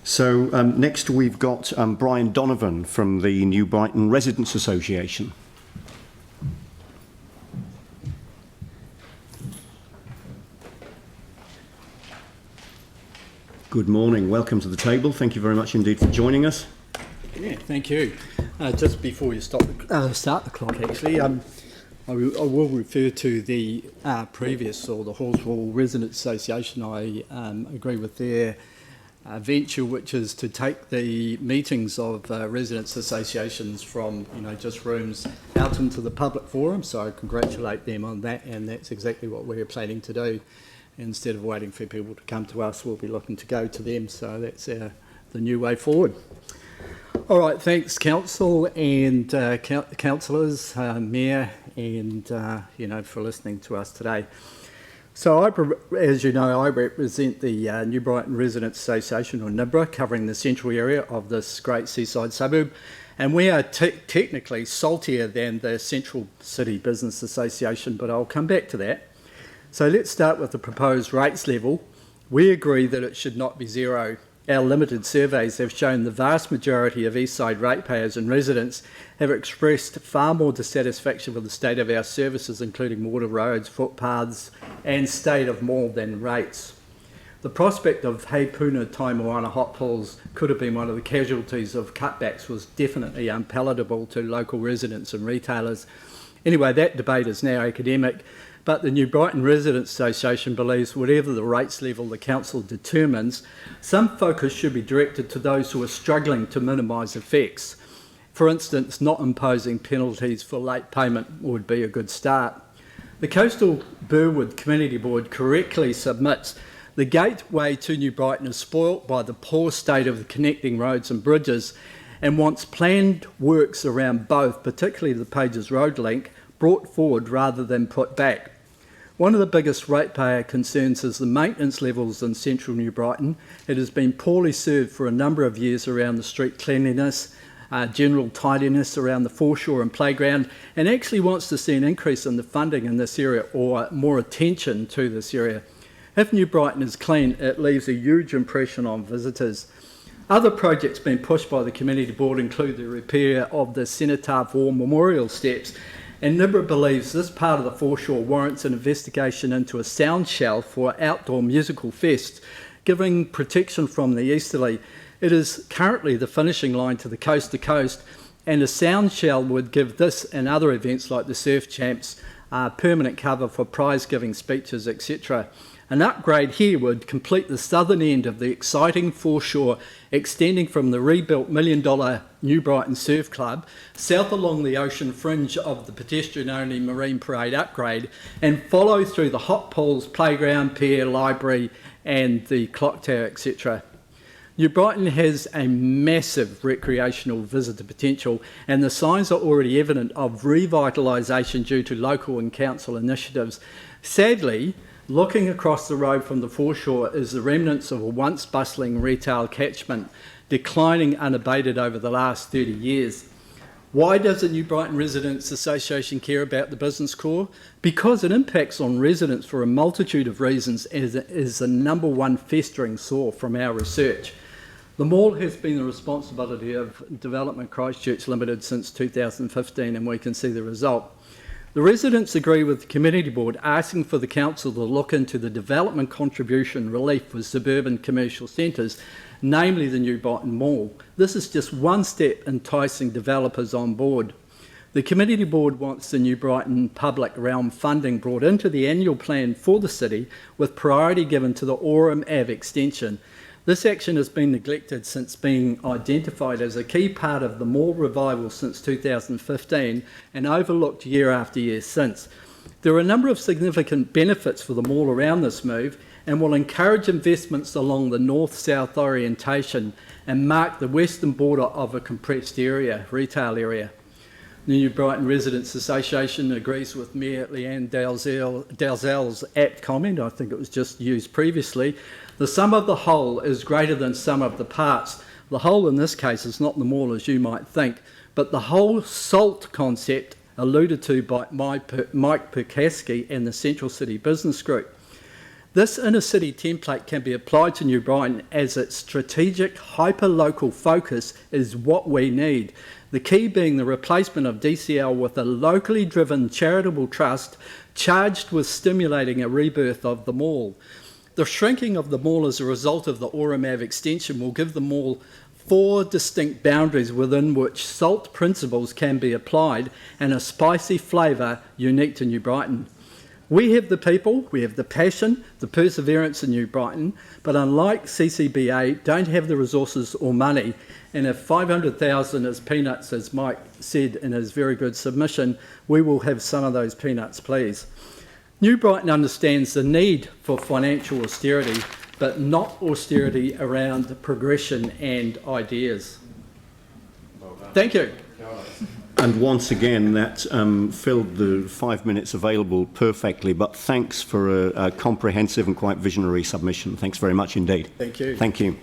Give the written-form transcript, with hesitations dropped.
So next we've got Brian Donovan from the New Brighton Residents Association. Good morning, welcome to the table. Thank you very much indeed for joining us. Yeah, thank you. Just before you start the clock, actually, I will refer to the previous, or the Horsewall Residents Association. I agree with their venture, which is to take the meetings of residents associations from just rooms out into the public forum. So I congratulate them on that, and that's exactly what we're planning to do. Instead of waiting for people to come to us, we'll be looking to go to them. So that's the new way forward. All right, thanks council and councillors, mayor, and for listening to us today. So as you know, I represent the New Brighton Residents Association, or NIBRA, covering the central area of this great seaside suburb, and we are technically saltier than the Central City Business Association, but I'll come back to that. So let's start with the proposed rates level. We agree that it should not be zero. Our limited surveys have shown the vast majority of Eastside ratepayers and residents have expressed far more dissatisfaction with the state of our services, including water, roads, footpaths and state of more than rates. The prospect of Hepuna Taimoana hot pools could have been one of the casualties of cutbacks was definitely unpalatable to local residents and retailers. Anyway, that debate is now academic. But the New Brighton Residents Association believes whatever the rates level the council determines, some focus should be directed to those who are struggling to minimise effects. For instance, not imposing penalties for late payment would be a good start. The Coastal Burwood Community Board correctly submits the gateway to New Brighton is spoilt by the poor state of the connecting roads and bridges and wants planned works around both, particularly the Pages Road link, brought forward rather than put back. One of the biggest ratepayer concerns is the maintenance levels in central New Brighton. It has been poorly served for a number of years around the street cleanliness, general tidiness around the foreshore and playground, and actually wants to see an increase in the funding in this area or more attention to this area. If New Brighton is clean, it leaves a huge impression on visitors. Other projects being pushed by the community board include the repair of the Cenotaph War Memorial steps, and NIBRA believes this part of the foreshore warrants an investigation into a sound shell for outdoor musical fest, giving protection from the easterly. It is currently the finishing line to coast, and a sound shell would give this and other events like the Surf Champs permanent cover for prize-giving speeches, etc. An upgrade here would complete the southern end of the exciting foreshore, extending from the rebuilt $1 million New Brighton Surf Club, south along the ocean fringe of the pedestrian-only Marine Parade upgrade, and follow through the hot pools, playground, pier, library, and the clock tower, etc. New Brighton has a massive recreational visitor potential, and the signs are already evident of revitalisation due to local and council initiatives. Sadly, looking across the road from the foreshore is the remnants of a once bustling retail catchment, declining unabated over the last 30 years. Why does the New Brighton Residents Association care about the business core? Because it impacts on residents for a multitude of reasons, as it is the number one festering sore from our research. The mall has been the responsibility of Development Christchurch Limited since 2015, and we can see the result. The residents agree with the Community Board asking for the Council to look into the development contribution relief for suburban commercial centres, namely the New Brighton Mall. This is just one step enticing developers on board. The Community Board wants the New Brighton public realm funding brought into the annual plan for the city, with priority given to the Aurum Ave extension. This action has been neglected since being identified as a key part of the mall revival since 2015 and overlooked year after year since. There are a number of significant benefits for the mall around this move and will encourage investments along the north-south orientation and mark the western border of a compressed retail area. The New Brighton Residents Association agrees with Mayor Leanne Dalzell's apt comment, I think it was just used previously. The sum of the whole is greater than sum of the parts. The whole in this case is not the mall as you might think, but the whole SALT concept alluded to by Mike Perkowski and the Central City Business Group. This inner-city template can be applied to New Brighton as its strategic hyper-local focus is what we need. The key being the replacement of DCL with a locally driven charitable trust charged with stimulating a rebirth of the mall. The shrinking of the mall as a result of the Oramav extension will give the mall 4 distinct boundaries within which SALT principles can be applied and a spicy flavour unique to New Brighton. We have the people, we have the passion, the perseverance in New Brighton, but unlike CCBA, don't have the resources or money. And if 500,000 is peanuts, as Mike said in his very good submission, we will have some of those peanuts, please. New Brighton understands the need for financial austerity, but not austerity around progression and ideas. Well done. Thank you. And once again, that filled the 5 minutes available perfectly, but thanks for a comprehensive and quite visionary submission. Thanks very much indeed. Thank you. Thank you.